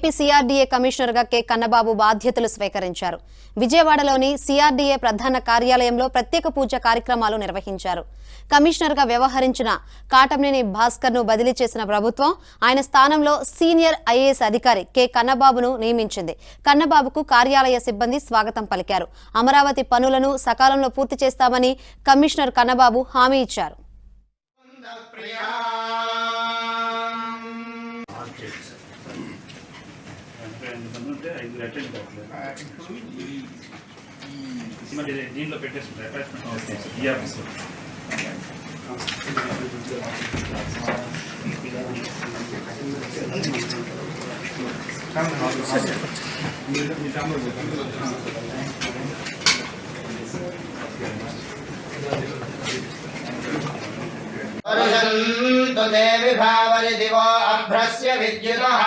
AP CRDA కమిషనర్గా K Kannababu బాధ్యతలు స్వీకరించారు. విజయవాడలోని సిఆర్డీఏ ప్రధాన కార్యాలయంలో ప్రత్యేక పూజ కార్యక్రమాలు నిర్వహించారు. కమిషనర్గా వ్యవహరించిన కాటంనేని భాస్కర్ను బదిలీ చేసిన ప్రభుత్వం ఆయన స్థానంలో సీనియర్ ఐఏఎస్ అధికారి కె కన్నబాబును నియమించింది. కన్నబాబుకు కార్యాలయ సిబ్బంది స్వాగతం పలికారు. అమరావతి పనులను సకాలంలో పూర్తి చేస్తామని కమిషనర్ కన్నబాబు హామీ ఇచ్చారు. దీంట్లో పెట్టేసుకుంటారు. దేవి భావరి దివో అభ్రస్య విద్యుతః